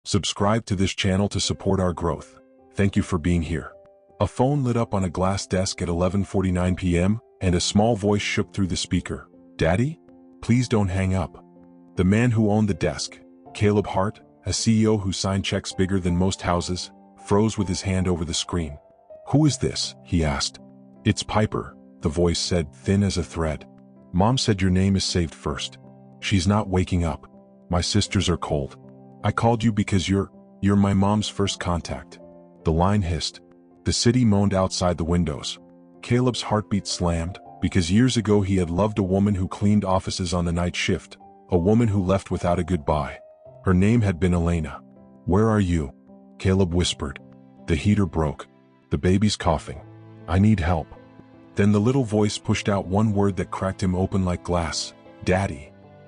Subscribe to this channel to support our growth. Thank you for being here. A phone lit up on a glass desk at 11:49 p.m., and a small voice shook through the speaker. "Daddy? Please don't hang up." The man who owned the desk, Caleb Hart, a CEO who signed checks bigger than most houses, froze with his hand over the screen. "Who is this?" he asked. "It's Piper," the voice said, thin as a thread. "Mom said your name is saved first. She's not waking up. My sisters are cold. I called you because you're my mom's first contact." The line hissed. The city moaned outside the windows. Caleb's heartbeat slammed, because years ago he had loved a woman who cleaned offices on the night shift, a woman who left without a goodbye. Her name had been Elena. "Where are you?" Caleb whispered. "The heater broke. The baby's coughing. I need help." Then the little voice pushed out one word that cracked him open like glass. "Daddy."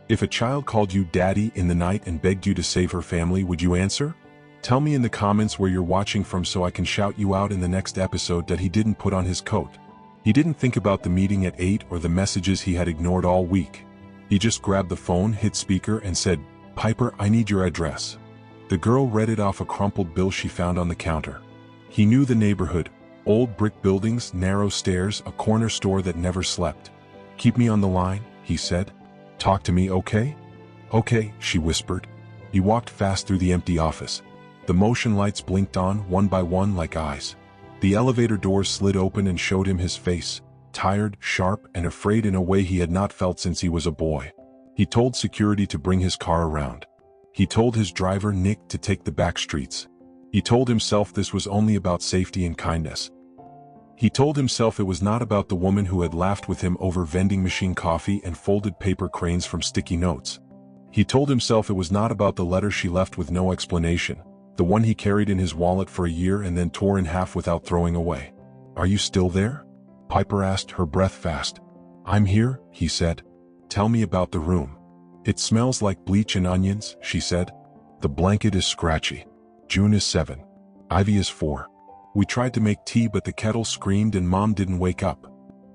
If a child called you daddy in the night and begged you to save her family, would you answer? Tell me in the comments where you're watching from so I can shout you out in the next episode that he didn't put on his coat. He didn't think about the meeting at 8 or the messages he had ignored all week. He just grabbed the phone, hit speaker, and said, "Piper, I need your address." The girl read it off a crumpled bill she found on the counter. He knew the neighborhood: old brick buildings, narrow stairs, a corner store that never slept. "Keep me on the line," he said. "Talk to me, okay?" "Okay," she whispered. He walked fast through the empty office. The motion lights blinked on, one by one, like eyes. The elevator doors slid open and showed him his face, tired, sharp, and afraid in a way he had not felt since he was a boy. He told security to bring his car around. He told his driver, Nick, to take the back streets. He told himself this was only about safety and kindness. He told himself it was not about the woman who had laughed with him over vending machine coffee and folded paper cranes from sticky notes. He told himself it was not about the letter she left with no explanation, the one he carried in his wallet for a year and then tore in half without throwing away. "Are you still there?" Piper asked, her breath fast. "I'm here," he said. "Tell me about the room." "It smells like bleach and onions," she said. "The blanket is scratchy. June is 7. Ivy is 4. We tried to make tea but the kettle screamed and Mom didn't wake up."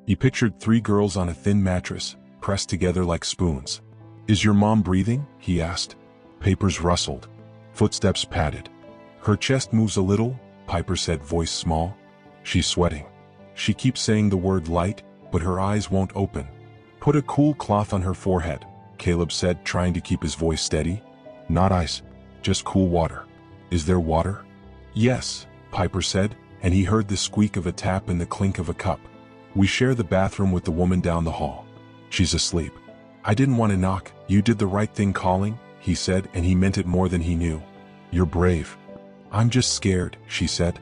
He pictured 3 girls on a thin mattress, pressed together like spoons. "Is your mom breathing?" he asked. Papers rustled. Footsteps padded. "Her chest moves a little," Piper said, voice small. "She's sweating. She keeps saying the word light, but her eyes won't open." "Put a cool cloth on her forehead," Caleb said, trying to keep his voice steady. "Not ice, just cool water." "Is there water?" "Yes," Piper said, and he heard the squeak of a tap and the clink of a cup. "We share the bathroom with the woman down the hall. She's asleep." "I didn't want to knock. You did the right thing calling," he said, and he meant it more than he knew. "You're brave." "I'm just scared," she said.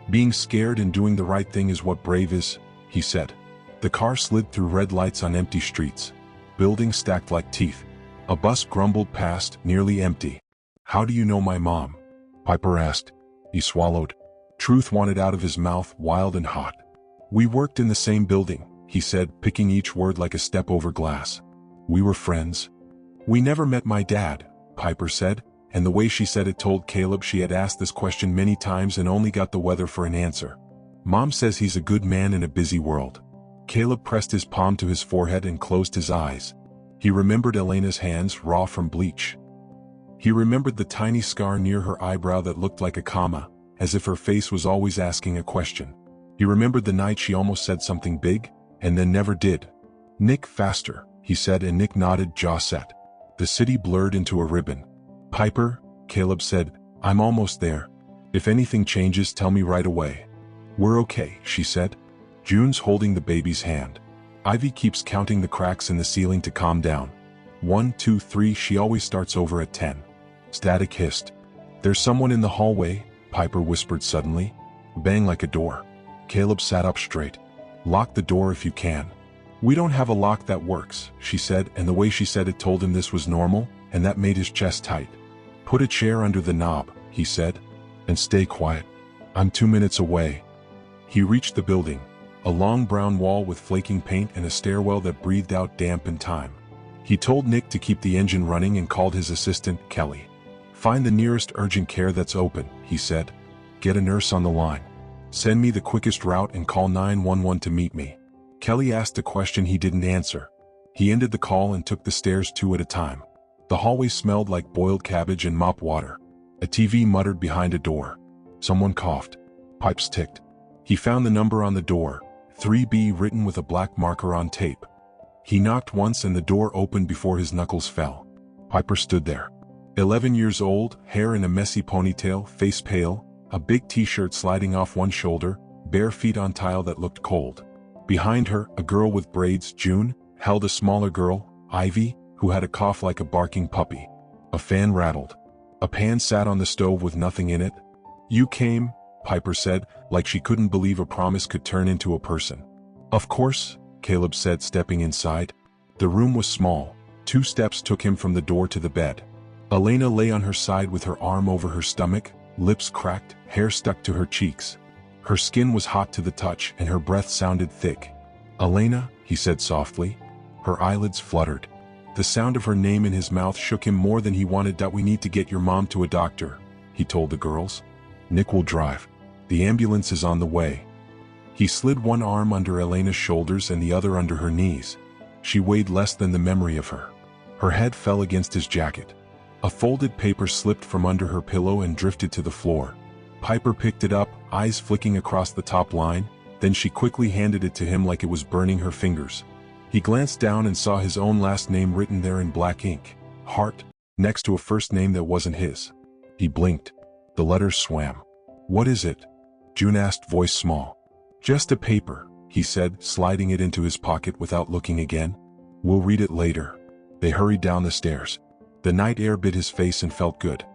"Being scared and doing the right thing is what brave is," he said. The car slid through red lights on empty streets. Buildings stacked like teeth. A bus grumbled past, nearly empty. "How do you know my mom?" Piper asked. He swallowed. Truth wanted out of his mouth, wild and hot. "We worked in the same building," he said, picking each word like a step over glass. "We were friends." "We never met my dad," Piper said, and the way she said it told Caleb she had asked this question many times and only got the weather for an answer. "Mom says he's a good man in a busy world." Caleb pressed his palm to his forehead and closed his eyes. He remembered Elena's hands, raw from bleach. He remembered the tiny scar near her eyebrow that looked like a comma, as if her face was always asking a question. He remembered the night she almost said something big, and then never did. "Nick, faster," he said, and Nick nodded, jaw set. The city blurred into a ribbon. "Piper," Caleb said, "I'm almost there. If anything changes, tell me right away." "We're okay," she said. June's holding the baby's hand. Ivy keeps counting the cracks in the ceiling to calm down. 1, 2, 3, she always starts over at 10. Static hissed. "There's someone in the hallway," Piper whispered suddenly. Bang like a door. Caleb sat up straight. "Lock the door if you can." "We don't have a lock that works," she said, and the way she said it told him this was normal, and that made his chest tight. "Put a chair under the knob," he said. "And stay quiet. I'm 2 minutes away." He reached the building. A long brown wall with flaking paint and a stairwell that breathed out damp and time. He told Nick to keep the engine running and called his assistant, Kelly. "Find the nearest urgent care that's open," he said. "Get a nurse on the line. Send me the quickest route and call 911 to meet me." Kelly asked a question he didn't answer. He ended the call and took the stairs 2 at a time. The hallway smelled like boiled cabbage and mop water. A TV muttered behind a door. Someone coughed. Pipes ticked. He found the number on the door, 3B written with a black marker on tape. He knocked once and the door opened before his knuckles fell. Piper stood there. 11 years old, hair in a messy ponytail, face pale, a big t-shirt sliding off one shoulder, bare feet on tile that looked cold. Behind her, a girl with braids, June, held a smaller girl, Ivy, who had a cough like a barking puppy. A fan rattled. A pan sat on the stove with nothing in it. "You came," Piper said, like she couldn't believe a promise could turn into a person. "Of course," Caleb said, stepping inside. The room was small. 2 steps took him from the door to the bed. Elena lay on her side with her arm over her stomach, lips cracked, hair stuck to her cheeks. Her skin was hot to the touch and her breath sounded thick. "Elena," he said softly. Her eyelids fluttered. The sound of her name in his mouth shook him more than he wanted. "We need to get your mom to a doctor," he told the girls. "Nick will drive. The ambulance is on the way." He slid one arm under Elena's shoulders and the other under her knees. She weighed less than the memory of her. Her head fell against his jacket. A folded paper slipped from under her pillow and drifted to the floor. Piper picked it up, eyes flicking across the top line, then she quickly handed it to him like it was burning her fingers. He glanced down and saw his own last name written there in black ink, Hart, next to a first name that wasn't his. He blinked. The letters swam. "What is it?" June asked, voice small. "Just a paper," he said, sliding it into his pocket without looking again. "We'll read it later." They hurried down the stairs. The night air bit his face and felt good.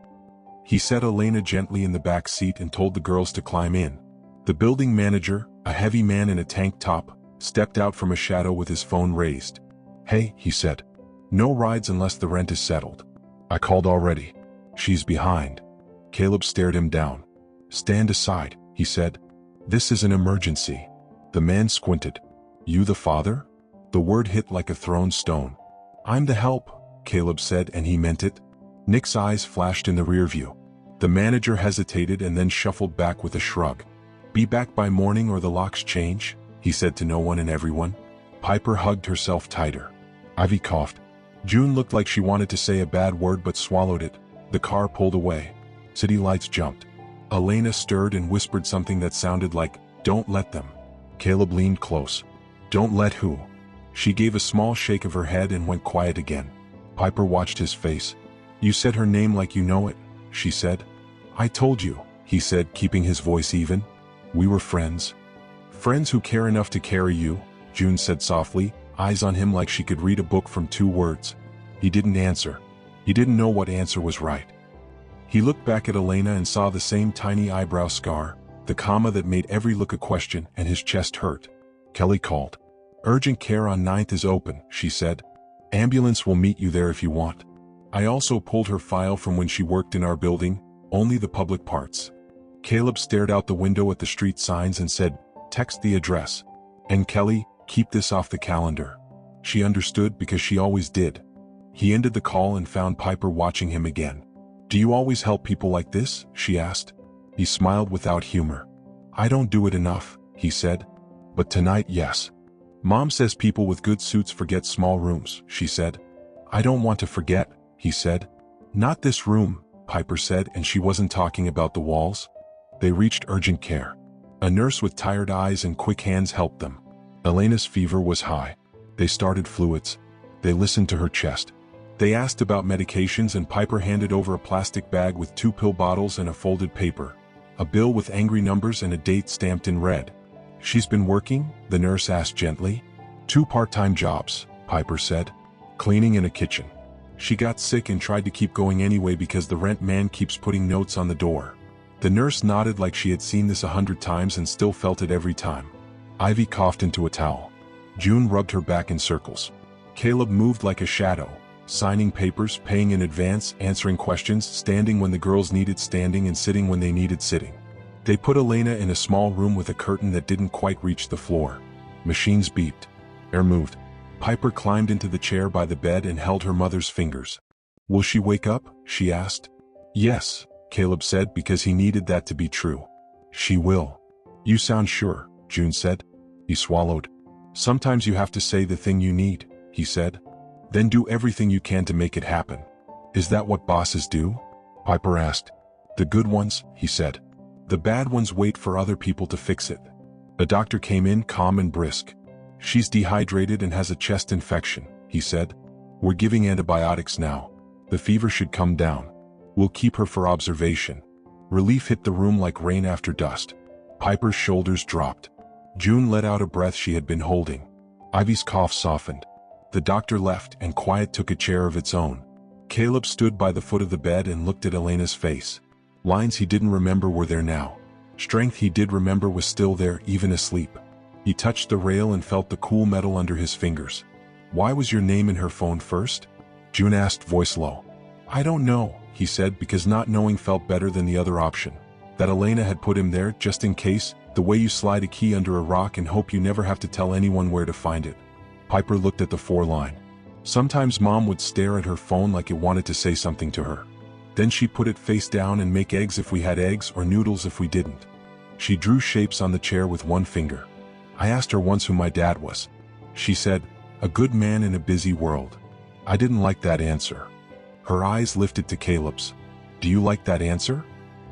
He set Elena gently in the back seat and told the girls to climb in. The building manager, a heavy man in a tank top, stepped out from a shadow with his phone raised. "Hey," he said. "No rides unless the rent is settled." "I called already." "She's behind." Caleb stared him down. "Stand aside," he said. "This is an emergency." The man squinted. "You the father?" The word hit like a thrown stone. "I'm the help," Caleb said, and he meant it. Nick's eyes flashed in the rear view. The manager hesitated and then shuffled back with a shrug. "Be back by morning or the locks change," he said to no one and everyone. Piper hugged herself tighter. Ivy coughed. June looked like she wanted to say a bad word but swallowed it. The car pulled away. City lights jumped. Elena stirred and whispered something that sounded like, "Don't let them." Caleb leaned close. "Don't let who?" She gave a small shake of her head and went quiet again. Piper watched his face. "You said her name like you know it," she said. "I told you," he said, keeping his voice even. "We were friends." "Friends who care enough to carry you," June said softly, eyes on him like she could read a book from 2 words. He didn't answer. He didn't know what answer was right. He looked back at Elena and saw the same tiny eyebrow scar, the comma that made every look a question, and his chest hurt. Kelly called. "Urgent care on 9th is open," she said. "Ambulance will meet you there if you want." I also pulled her file from when she worked in our building, only the public parts. Caleb stared out the window at the street signs and said, "Text the address. And Kelly, keep this off the calendar." She understood because she always did. He ended the call and found Piper watching him again. "Do you always help people like this?" she asked. He smiled without humor. "I don't do it enough," he said. "But tonight, yes. Mom says people with good suits forget small rooms," she said. "I don't want to forget," he said. "Not this room," Piper said, and she wasn't talking about the walls. They reached urgent care. A nurse with tired eyes and quick hands helped them. Elena's fever was high. They started fluids. They listened to her chest. They asked about medications and Piper handed over a plastic bag with 2 pill bottles and a folded paper. A bill with angry numbers and a date stamped in red. "She's been working?" the nurse asked gently. 2 part-time jobs, Piper said. Cleaning and a kitchen. She got sick and tried to keep going anyway because the rent man keeps putting notes on the door. The nurse nodded like she had seen this 100 times and still felt it every time. Ivy coughed into a towel. June rubbed her back in circles. Caleb moved like a shadow, signing papers, paying in advance, answering questions, standing when the girls needed standing and sitting when they needed sitting. They put Elena in a small room with a curtain that didn't quite reach the floor. Machines beeped. Air moved. Piper climbed into the chair by the bed and held her mother's fingers. "Will she wake up?" she asked. "Yes," Caleb said, because he needed that to be true. "She will." "You sound sure," June said. He swallowed. "Sometimes you have to say the thing you need," he said. "Then do everything you can to make it happen." "Is that what bosses do?" Piper asked. The good ones, he said. The bad ones wait for other people to fix it. A doctor came in calm and brisk. She's dehydrated and has a chest infection, he said. We're giving antibiotics now. The fever should come down. We'll keep her for observation. Relief hit the room like rain after dust. Piper's shoulders dropped. June let out a breath she had been holding. Ivy's cough softened. The doctor left and quiet took a chair of its own. Caleb stood by the foot of the bed and looked at Elena's face. Lines he didn't remember were there now. Strength he did remember was still there, even asleep. He touched the rail and felt the cool metal under his fingers. Why was your name in her phone first? June asked, voice low. I don't know, he said, because not knowing felt better than the other option. That Elena had put him there just in case, the way you slide a key under a rock and hope you never have to tell anyone where to find it. Piper looked at the 4-line. Sometimes Mom would stare at her phone like it wanted to say something to her. Then she'd put it face down and make eggs if we had eggs or noodles if we didn't. She drew shapes on the chair with one finger. I asked her once who my dad was. She said, a good man in a busy world. I didn't like that answer. Her eyes lifted to Caleb's. Do you like that answer?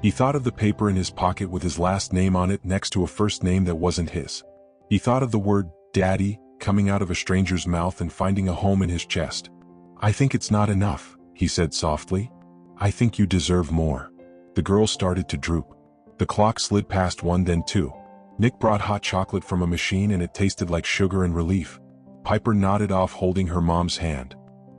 He thought of the paper in his pocket with his last name on it next to a first name that wasn't his. He thought of the word, Daddy, coming out of a stranger's mouth and finding a home in his chest. I think it's not enough, he said softly. I think you deserve more. The girl started to droop. The clock slid past 1, then 2. Nick brought hot chocolate from a machine and it tasted like sugar and relief. Piper nodded off, holding her mom's hand.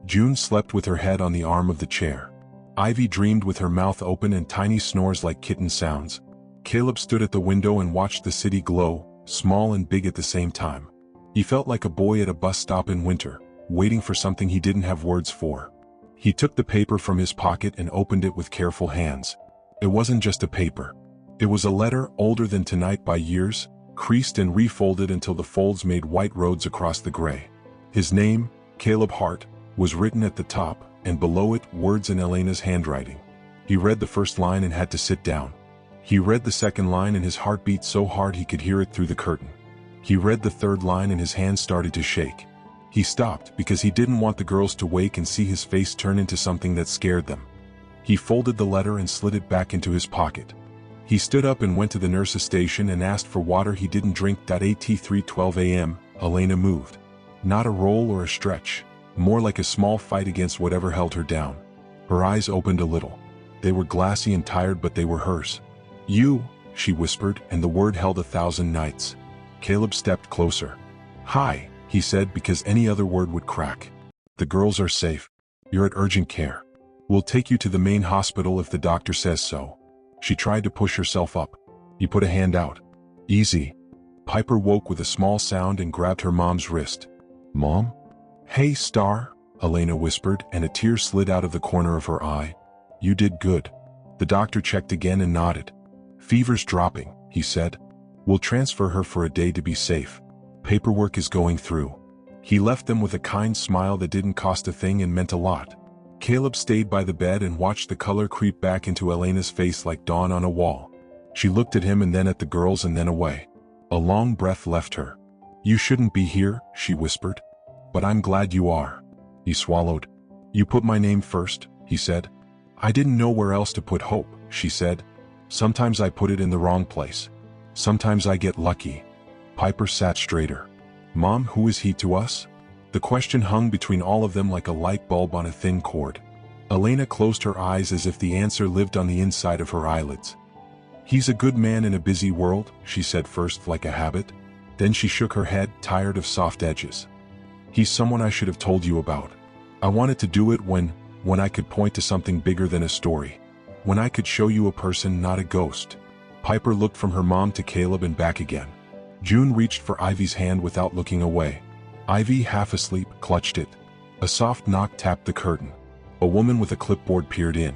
June slept with her head on the arm of the chair. Ivy dreamed with her mouth open and tiny snores like kitten sounds. Caleb stood at the window and watched the city glow, small and big at the same time. He felt like a boy at a bus stop in winter, waiting for something he didn't have words for. He took the paper from his pocket and opened it with careful hands. It wasn't just a paper. It was a letter older than tonight by years, creased and refolded until the folds made white roads across the gray. His name, Caleb Hart, was written at the top, and below it, words in Elena's handwriting. He read the first line and had to sit down. He read the second line and his heart beat so hard he could hear it through the curtain. He read the third line and his hands started to shake. He stopped because he didn't want the girls to wake and see his face turn into something that scared them. He folded the letter and slid it back into his pocket. He stood up and went to the nurse's station and asked for water he didn't drink. At 3:12 a.m., Elena moved. Not a roll or a stretch, more like a small fight against whatever held her down. Her eyes opened a little. They were glassy and tired, but they were hers. You, she whispered, and the word held 1,000 nights. Caleb stepped closer. Hi, he said, because any other word would crack. The girls are safe. You're at urgent care. We'll take you to the main hospital if the doctor says so. She tried to push herself up. He put a hand out. Easy. Piper woke with a small sound and grabbed her mom's wrist. Mom? Hey, Star, Elena whispered, and a tear slid out of the corner of her eye. You did good. The doctor checked again and nodded. Fever's dropping, he said. We'll transfer her for a day to be safe. Paperwork is going through. He left them with a kind smile that didn't cost a thing and meant a lot. Caleb stayed by the bed and watched the color creep back into Elena's face like dawn on a wall. She looked at him and then at the girls and then away. A long breath left her. You shouldn't be here, she whispered. But I'm glad you are. He swallowed. You put my name first, he said. I didn't know where else to put hope, she said. Sometimes I put it in the wrong place. Sometimes I get lucky. Piper sat straighter. Mom, who is he to us? The question hung between all of them like a light bulb on a thin cord. Elena closed her eyes as if the answer lived on the inside of her eyelids. He's a good man in a busy world, she said first like a habit. Then she shook her head, tired of soft edges. He's someone I should have told you about. I wanted to do it when I could point to something bigger than a story. When I could show you a person, not a ghost. Piper looked from her mom to Caleb and back again. June reached for Ivy's hand without looking away. Ivy, half asleep, clutched it. A soft knock tapped the curtain. A woman with a clipboard peered in.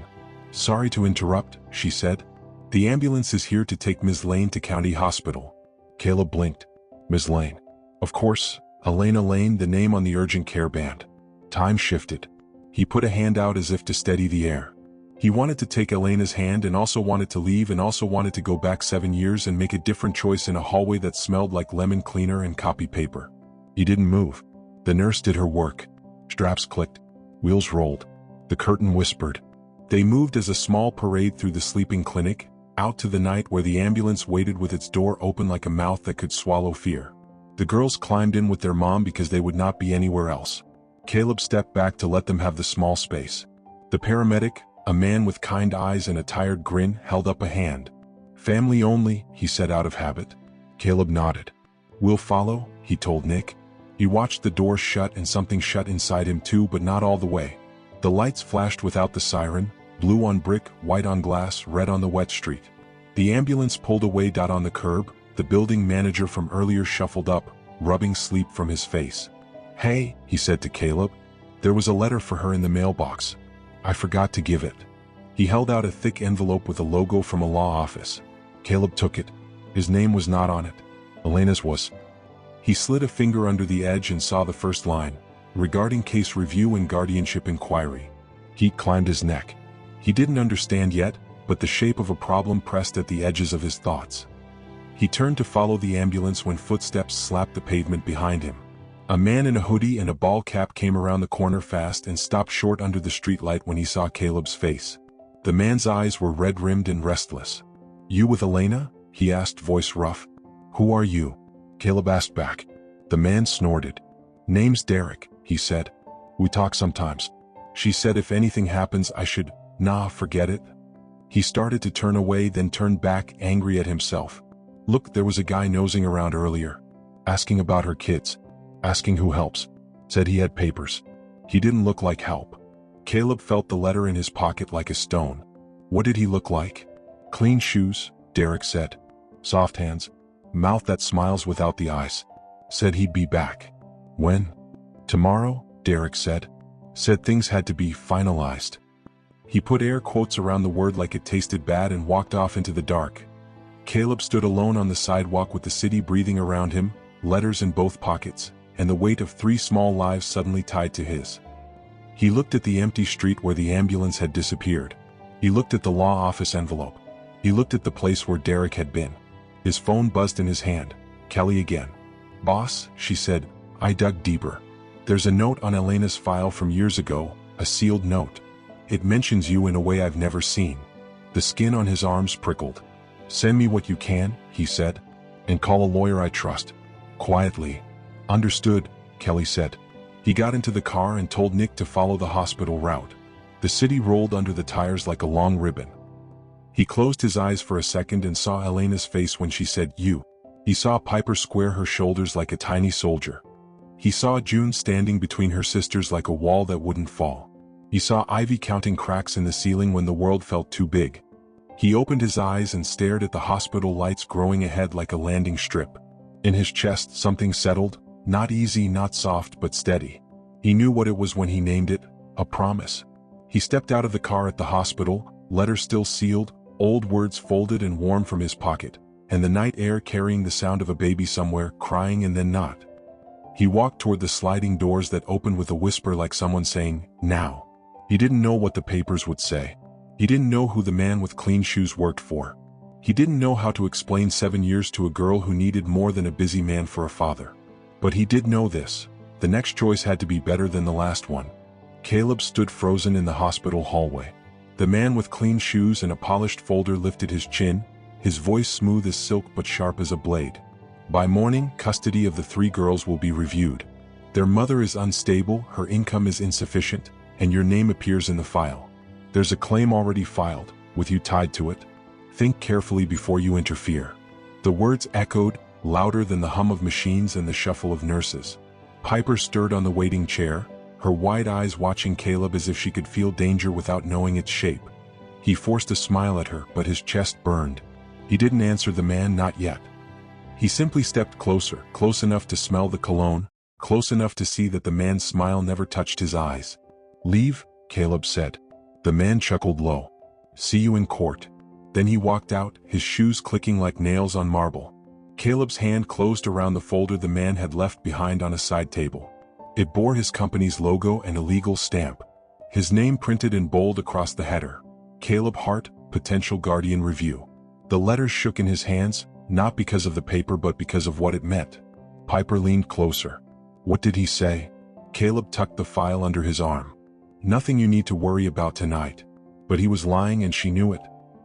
Sorry to interrupt, she said. The ambulance is here to take Ms. Lane to County Hospital. Caleb blinked. Ms. Lane. Of course, Elena Lane, the name on the urgent care band. Time shifted. He put a hand out as if to steady the air. He wanted to take Elena's hand and also wanted to leave and also wanted to go back 7 years and make a different choice in a hallway that smelled like lemon cleaner and copy paper. He didn't move. The nurse did her work. Straps clicked. Wheels rolled. The curtain whispered. They moved as a small parade through the sleeping clinic, out to the night where the ambulance waited with its door open like a mouth that could swallow fear. The girls climbed in with their mom because they would not be anywhere else. Caleb stepped back to let them have the small space. The paramedic, a man with kind eyes and a tired grin, held up a hand. "Family only," he said out of habit. Caleb nodded. "We'll follow," he told Nick. He watched the door shut and something shut inside him too, but not all the way. The lights flashed without the siren, blue on brick, white on glass, red on the wet street. The ambulance pulled away. On the curb, the building manager from earlier shuffled up, rubbing sleep from his face. "Hey," he said to Caleb. "There was a letter for her in the mailbox. I forgot to give it." He held out a thick envelope with a logo from a law office. Caleb took it. His name was not on it. Elena's was. He slid a finger under the edge and saw the first line, "Regarding case review and guardianship inquiry." Heat climbed his neck. He didn't understand yet, but the shape of a problem pressed at the edges of his thoughts. He turned to follow the ambulance when footsteps slapped the pavement behind him. A man in a hoodie and a ball cap came around the corner fast and stopped short under the streetlight when he saw Caleb's face. The man's eyes were red-rimmed and restless. "You with Elena?" he asked, voice rough. "Who are you?" Caleb asked back. The man snorted. "Name's Derek," he said. "We talk sometimes. She said if anything happens I should, nah, forget it." He started to turn away, then turned back, angry at himself. Look, there was a guy nosing around earlier. Asking about her kids. Asking who helps. Said he had papers. He didn't look like help. Caleb felt the letter in his pocket like a stone. What did he look like? "Clean shoes," Derek said. "Soft hands. Mouth that smiles without the eyes." Said he'd be back. "When?" "Tomorrow," Derek said. Said things had to be finalized. He put air quotes around the word like it tasted bad and walked off into the dark. Caleb stood alone on the sidewalk with the city breathing around him, letters in both pockets, and the weight of 3 small lives suddenly tied to his. He looked at the empty street where the ambulance had disappeared. He looked at the law office envelope. He looked at the place where Derek had been. His phone buzzed in his hand. Kelly again. "Boss," she said. I dug deeper. "There's a note on Elena's file from years ago, a sealed note. It mentions you in a way I've never seen." The skin on his arms prickled. "Send me what you can," he said. "And call a lawyer I trust." Quietly. "Understood," Kelly said. He got into the car and told Nick to follow the hospital route. The city rolled under the tires like a long ribbon. He closed his eyes for a second and saw Elena's face when she said, "You." He saw Piper square her shoulders like a tiny soldier. He saw June standing between her sisters like a wall that wouldn't fall. He saw Ivy counting cracks in the ceiling when the world felt too big. He opened his eyes and stared at the hospital lights growing ahead like a landing strip. In his chest something settled, not easy, not soft, but steady. He knew what it was when he named it, a promise. He stepped out of the car at the hospital, letter still sealed, old words folded and warm from his pocket, and the night air carrying the sound of a baby somewhere, crying and then not. He walked toward the sliding doors that opened with a whisper like someone saying, "Now." He didn't know what the papers would say. He didn't know who the man with clean shoes worked for. He didn't know how to explain 7 years to a girl who needed more than a busy man for a father. But he did know this. The next choice had to be better than the last one. Caleb stood frozen in the hospital hallway. The man with clean shoes and a polished folder lifted his chin, his voice smooth as silk but sharp as a blade. "By morning, custody of the 3 girls will be reviewed. Their mother is unstable, her income is insufficient, and your name appears in the file. There's a claim already filed, with you tied to it. Think carefully before you interfere." The words echoed, louder than the hum of machines and the shuffle of nurses. Piper stirred on the waiting chair, her wide eyes watching Caleb as if she could feel danger without knowing its shape. He forced a smile at her, but his chest burned. He didn't answer the man, not yet. He simply stepped closer, close enough to smell the cologne, close enough to see that the man's smile never touched his eyes. "Leave," Caleb said. The man chuckled low. "See you in court." Then he walked out, his shoes clicking like nails on marble. Caleb's hand closed around the folder the man had left behind on a side table. It bore his company's logo and a legal stamp. His name printed in bold across the header. Caleb Hart, Potential Guardian Review. The letters shook in his hands, not because of the paper but because of what it meant. Piper leaned closer. "What did he say?" Caleb tucked the file under his arm. "Nothing you need to worry about tonight. But he was lying and she knew it.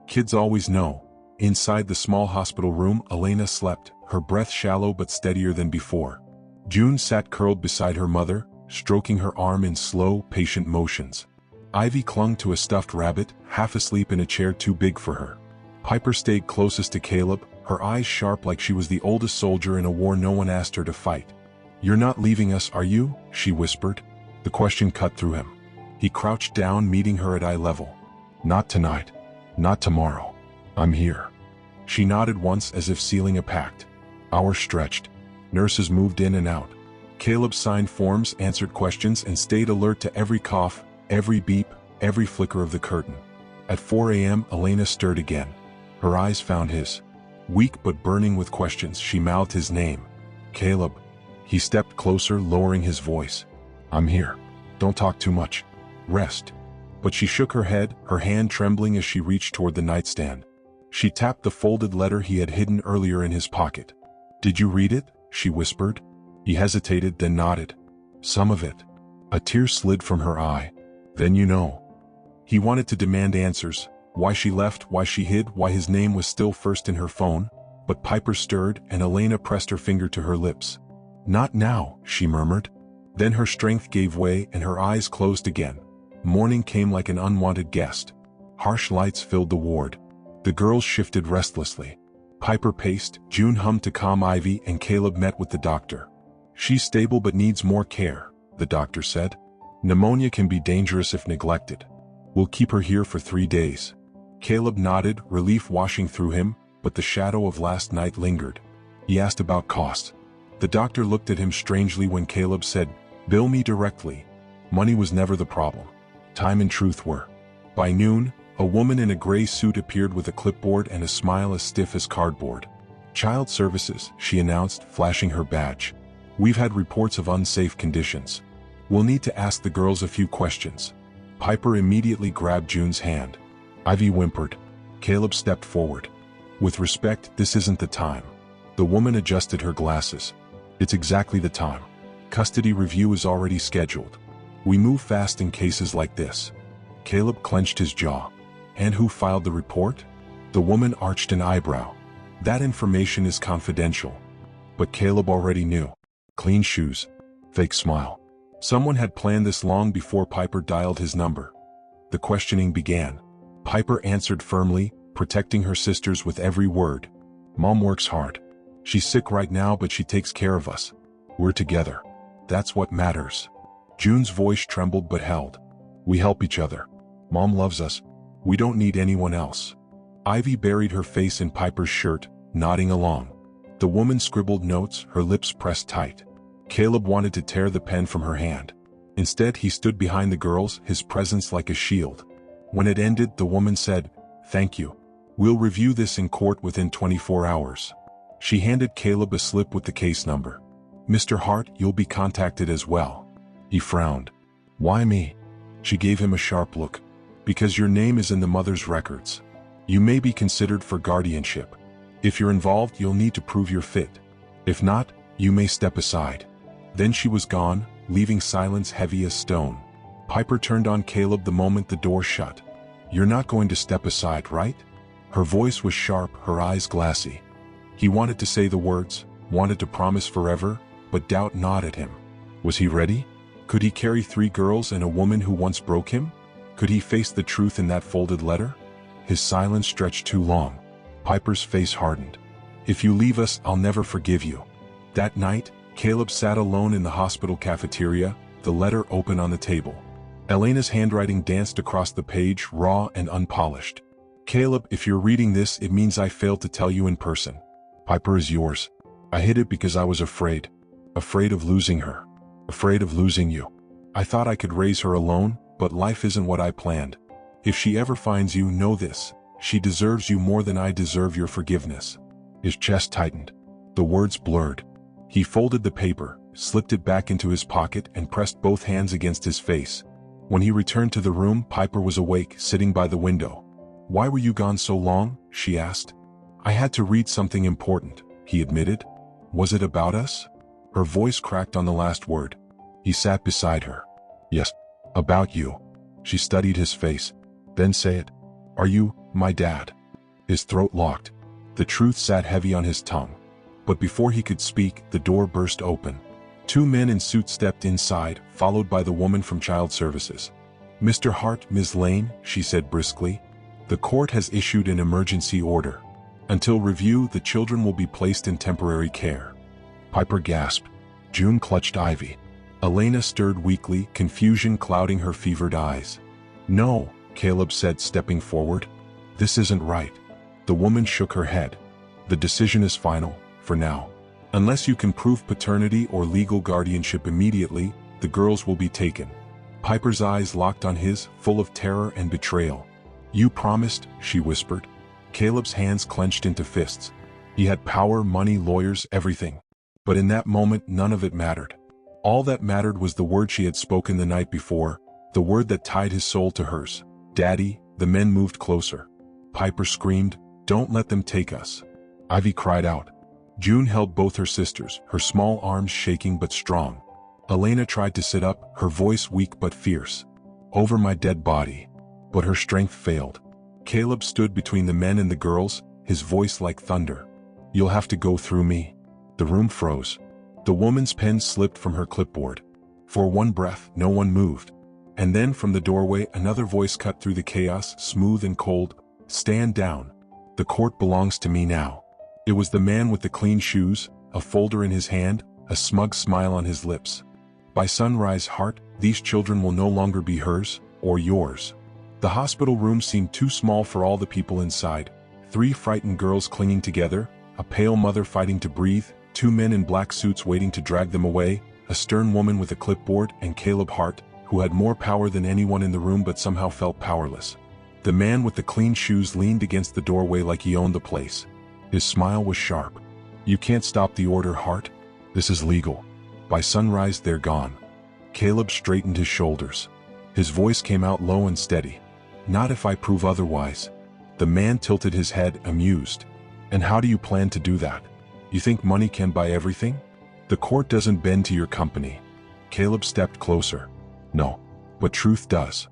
Kids always know. Inside the small hospital room, Elena slept, her breath shallow but steadier than before. June sat curled beside her mother, stroking her arm in slow, patient motions. Ivy clung to a stuffed rabbit, half asleep in a chair too big for her. Piper stayed closest to Caleb, her eyes sharp like she was the oldest soldier in a war no one asked her to fight. "You're not leaving us, are you?" she whispered. The question cut through him. He crouched down, meeting her at eye level. "Not tonight. Not tomorrow. I'm here." She nodded once as if sealing a pact. Hours stretched. Nurses moved in and out. Caleb signed forms, answered questions, and stayed alert to every cough, every beep, every flicker of the curtain. At 4 a.m., Elena stirred again. Her eyes found his. Weak but burning with questions, she mouthed his name. "Caleb." He stepped closer, lowering his voice. "I'm here. Don't talk too much. Rest." But she shook her head, her hand trembling as she reached toward the nightstand. She tapped the folded letter he had hidden earlier in his pocket. "Did you read it?" she whispered. He hesitated, then nodded. "Some of it." A tear slid from her eye. "Then you know." He wanted to demand answers. Why she left, why she hid, why his name was still first in her phone. But Piper stirred, and Elena pressed her finger to her lips. "Not now," she murmured. Then her strength gave way and her eyes closed again. Morning came like an unwanted guest. Harsh lights filled the ward. The girls shifted restlessly. Piper paced, June hummed to calm Ivy, and Caleb met with the doctor. "She's stable but needs more care," the doctor said. "Pneumonia can be dangerous if neglected. We'll keep her here for 3 days." Caleb nodded, relief washing through him, but the shadow of last night lingered. He asked about cost. The doctor looked at him strangely when Caleb said, "Bill me directly." Money was never the problem. Time and truth were. By noon, a woman in a gray suit appeared with a clipboard and a smile as stiff as cardboard. "Child Services," she announced, flashing her badge. "We've had reports of unsafe conditions. We'll need to ask the girls a few questions." Piper immediately grabbed June's hand. Ivy whimpered. Caleb stepped forward. "With respect, this isn't the time." The woman adjusted her glasses. "It's exactly the time. Custody review is already scheduled. We move fast in cases like this." Caleb clenched his jaw. "And who filed the report?" The woman arched an eyebrow. "That information is confidential." But Caleb already knew. Clean shoes. Fake smile. Someone had planned this long before Piper dialed his number. The questioning began. Piper answered firmly, protecting her sisters with every word. "Mom works hard. She's sick right now, but she takes care of us. We're together. That's what matters." June's voice trembled but held. "We help each other. Mom loves us. We don't need anyone else." Ivy buried her face in Piper's shirt, nodding along. The woman scribbled notes, her lips pressed tight. Caleb wanted to tear the pen from her hand. Instead, he stood behind the girls, his presence like a shield. When it ended, the woman said, "Thank you. We'll review this in court within 24 hours. She handed Caleb a slip with the case number. "Mr. Hart, you'll be contacted as well." He frowned. "Why me?" She gave him a sharp look. "Because your name is in the mother's records. You may be considered for guardianship. If you're involved, you'll need to prove you're fit. If not, you may step aside." Then she was gone, leaving silence heavy as stone. Piper turned on Caleb the moment the door shut. "You're not going to step aside, right?" Her voice was sharp, her eyes glassy. He wanted to say the words, wanted to promise forever, but doubt gnawed at him. Was he ready? Could he carry 3 girls and a woman who once broke him? Could he face the truth in that folded letter? His silence stretched too long. Piper's face hardened. "If you leave us, I'll never forgive you." That night, Caleb sat alone in the hospital cafeteria, the letter open on the table. Elena's handwriting danced across the page, raw and unpolished. "Caleb, if you're reading this, it means I failed to tell you in person. Piper is yours. I hid it because I was afraid. Afraid of losing her. Afraid of losing you. I thought I could raise her alone, but life isn't what I planned. If she ever finds you, know this. She deserves you more than I deserve your forgiveness." His chest tightened. The words blurred. He folded the paper, slipped it back into his pocket, and pressed both hands against his face. When he returned to the room, Piper was awake, sitting by the window. "Why were you gone so long?" she asked. "I had to read something important," he admitted. "Was it about us?" Her voice cracked on the last word. He sat beside her. "Yes, about you." She studied his face. Then say it. Are you my dad? His throat locked. The truth sat heavy on his tongue. But before he could speak, the door burst open. Two men in suits stepped inside, followed by the woman from Child Services. Mr. Hart, Ms. Lane, she said briskly. The court has issued an emergency order. Until review, the children will be placed in temporary care. Piper gasped. June clutched Ivy. Elena stirred weakly, confusion clouding her fevered eyes. No, Caleb said, stepping forward. This isn't right. The woman shook her head. The decision is final, for now. Unless you can prove paternity or legal guardianship immediately, the girls will be taken. Piper's eyes locked on his, full of terror and betrayal. You promised, she whispered. Caleb's hands clenched into fists. He had power, money, lawyers, everything. But in that moment, none of it mattered. All that mattered was the word she had spoken the night before, the word that tied his soul to hers. Daddy. The men moved closer. Piper screamed, Don't let them take us. Ivy cried out. June held both her sisters, her small arms shaking but strong. Elena tried to sit up, her voice weak but fierce. Over my dead body. But her strength failed. Caleb stood between the men and the girls, his voice like thunder. You'll have to go through me. The room froze. The woman's pen slipped from her clipboard. For one breath, no one moved. And then from the doorway, another voice cut through the chaos, smooth and cold. Stand down. The court belongs to me now. It was the man with the clean shoes, a folder in his hand, a smug smile on his lips. By sunrise, Hart, these children will no longer be hers, or yours. The hospital room seemed too small for all the people inside. 3 frightened girls clinging together, a pale mother fighting to breathe, 2 men in black suits waiting to drag them away, a stern woman with a clipboard, and Caleb Hart, who had more power than anyone in the room but somehow felt powerless. The man with the clean shoes leaned against the doorway like he owned the place. His smile was sharp. You can't stop the order, Hart. This is legal. By sunrise, they're gone. Caleb straightened his shoulders. His voice came out low and steady. Not if I prove otherwise. The man tilted his head, amused. And how do you plan to do that? You think money can buy everything? The court doesn't bend to your company. Caleb stepped closer. No, but truth does.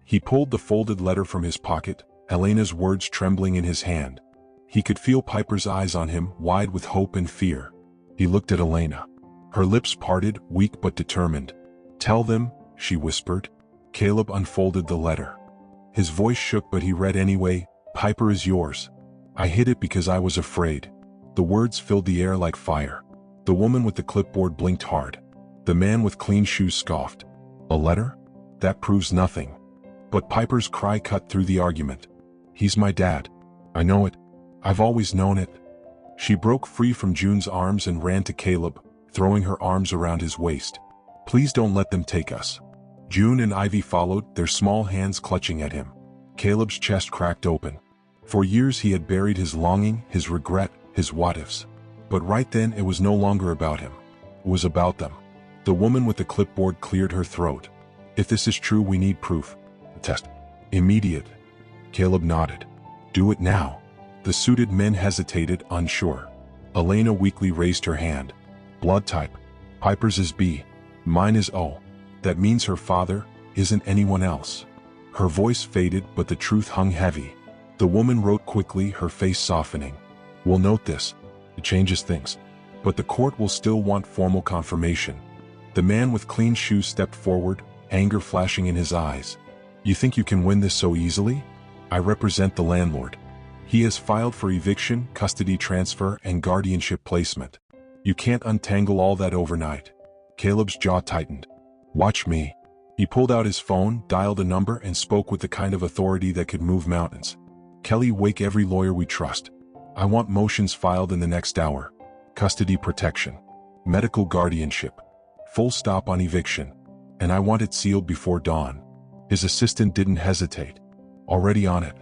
He pulled the folded letter from his pocket, Elena's words trembling in his hand. He could feel Piper's eyes on him, wide with hope and fear. He looked at Elena. Her lips parted, weak but determined. Tell them, she whispered. Caleb unfolded the letter. His voice shook but he read anyway, Piper is yours. I hid it because I was afraid. The words filled the air like fire. The woman with the clipboard blinked hard. The man with clean shoes scoffed. A letter? That proves nothing. But Piper's cry cut through the argument. He's my dad. I know it. I've always known it. She broke free from June's arms and ran to Caleb, throwing her arms around his waist. Please don't let them take us. June and Ivy followed, their small hands clutching at him. Caleb's chest cracked open. For years he had buried his longing, his regret, his what-ifs. But right then it was no longer about him. It was about them. The woman with the clipboard cleared her throat. If this is true, we need proof. A test. Immediate. Caleb nodded. Do it now. The suited men hesitated, unsure. Elena weakly raised her hand. Blood type. Piper's is B. Mine is O. That means her father isn't anyone else. Her voice faded, but the truth hung heavy. The woman wrote quickly, her face softening. We'll note this. It changes things. But the court will still want formal confirmation. The man with clean shoes stepped forward, anger flashing in his eyes. You think you can win this so easily? I represent the landlord. He has filed for eviction, custody transfer, and guardianship placement. You can't untangle all that overnight. Caleb's jaw tightened. Watch me. He pulled out his phone, dialed a number, and spoke with the kind of authority that could move mountains. Kelly, wake every lawyer we trust. I want motions filed in the next hour. Custody protection. Medical guardianship. Full stop on eviction. And I want it sealed before dawn. His assistant didn't hesitate. Already on it.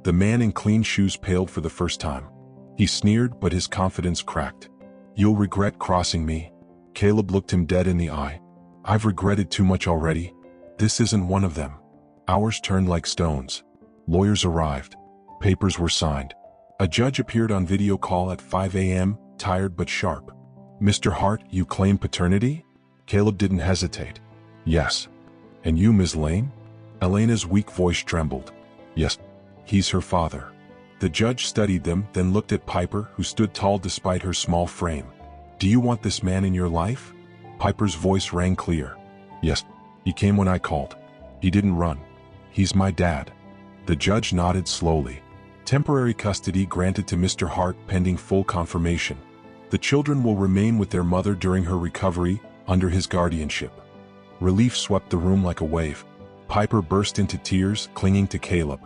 The man in clean shoes paled for the first time. He sneered, but his confidence cracked. You'll regret crossing me. Caleb looked him dead in the eye. I've regretted too much already. This isn't one of them. Hours turned like stones. Lawyers arrived. Papers were signed. A judge appeared on video call at 5 a.m., tired but sharp. Mr. Hart, you claim paternity? Caleb didn't hesitate. Yes. And you, Ms. Lane? Elena's weak voice trembled. Yes, he's her father. The judge studied them, then looked at Piper, who stood tall despite her small frame. Do you want this man in your life? Piper's voice rang clear. Yes, he came when I called. He didn't run. He's my dad. The judge nodded slowly. Temporary custody granted to Mr. Hart pending full confirmation. The children will remain with their mother during her recovery, under his guardianship. Relief swept the room like a wave. Piper burst into tears, clinging to Caleb.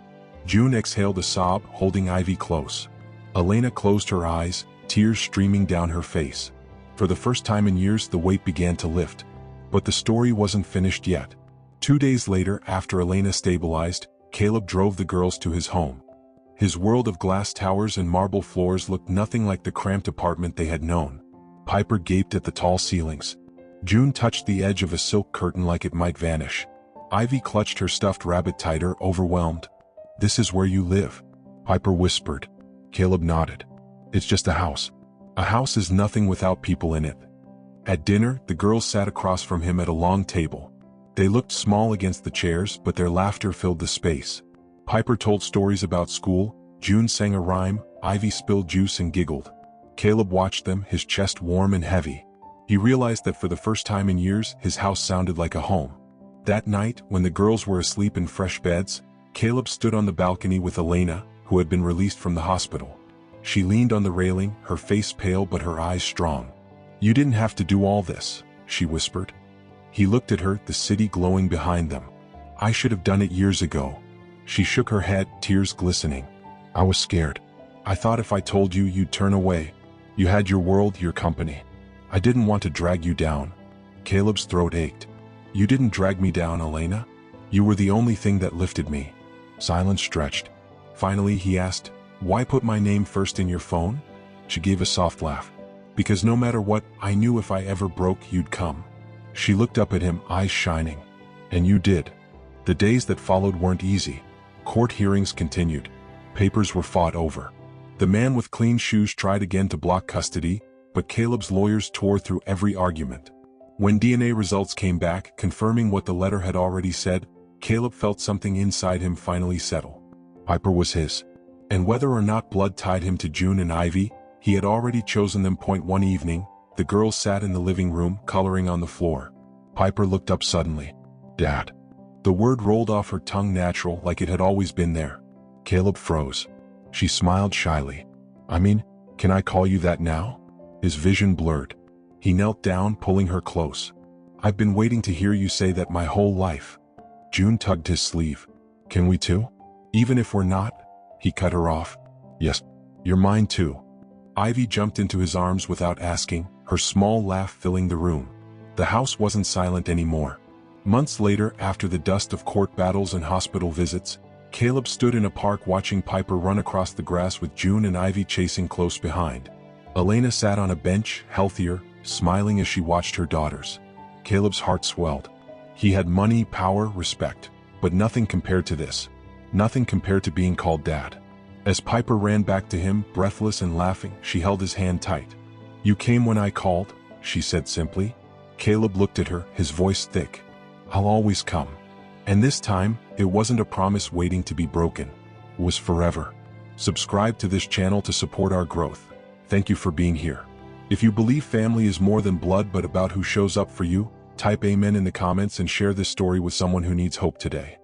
June exhaled a sob, holding Ivy close. Elena closed her eyes, tears streaming down her face. For the first time in years, the weight began to lift. But the story wasn't finished yet. 2 days later, after Elena stabilized, Caleb drove the girls to his home. His world of glass towers and marble floors looked nothing like the cramped apartment they had known. Piper gaped at the tall ceilings. June touched the edge of a silk curtain like it might vanish. Ivy clutched her stuffed rabbit tighter, overwhelmed. This is where you live, Piper whispered. Caleb nodded. It's just a house. A house is nothing without people in it. At dinner, the girls sat across from him at a long table. They looked small against the chairs, but their laughter filled the space. Piper told stories about school, June sang a rhyme, Ivy spilled juice and giggled. Caleb watched them, his chest warm and heavy. He realized that for the first time in years, his house sounded like a home. That night, when the girls were asleep in fresh beds, Caleb stood on the balcony with Elena, who had been released from the hospital. She leaned on the railing, her face pale but her eyes strong. You didn't have to do all this, she whispered. He looked at her, the city glowing behind them. I should have done it years ago. She shook her head, tears glistening. I was scared. I thought if I told you, you'd turn away. You had your world, your company. I didn't want to drag you down. Caleb's throat ached. You didn't drag me down, Elena. You were the only thing that lifted me. Silence stretched. Finally, he asked, why put my name first in your phone? She gave a soft laugh. Because no matter what, I knew if I ever broke, you'd come. She looked up at him, eyes shining. And you did. The days that followed weren't easy. Court hearings continued. Papers were fought over. The man with clean shoes tried again to block custody, but Caleb's lawyers tore through every argument. When DNA results came back, confirming what the letter had already said, Caleb felt something inside him finally settle. Piper was his. And whether or not blood tied him to June and Ivy, he had already chosen them. One evening, the girls sat in the living room, coloring on the floor. Piper looked up suddenly. Dad. The word rolled off her tongue natural, like it had always been there. Caleb froze. She smiled shyly. I mean, can I call you that now? His vision blurred. He knelt down, pulling her close. I've been waiting to hear you say that my whole life. June tugged his sleeve. Can we too? Even if we're not? He cut her off. Yes, you're mine too. Ivy jumped into his arms without asking, her small laugh filling the room. The house wasn't silent anymore. Months later, after the dust of court battles and hospital visits, Caleb stood in a park watching Piper run across the grass with June and Ivy chasing close behind. Elena sat on a bench, healthier, smiling as she watched her daughters. Caleb's heart swelled. He had money, power, respect, but nothing compared to this. Nothing compared to being called Dad. As Piper ran back to him, breathless and laughing, she held his hand tight. You came when I called, she said simply. Caleb looked at her, his voice thick. I'll always come. And this time, it wasn't a promise waiting to be broken. It was forever. Subscribe to this channel to support our growth. Thank you for being here. If you believe family is more than blood but about who shows up for you, type amen in the comments and share this story with someone who needs hope today.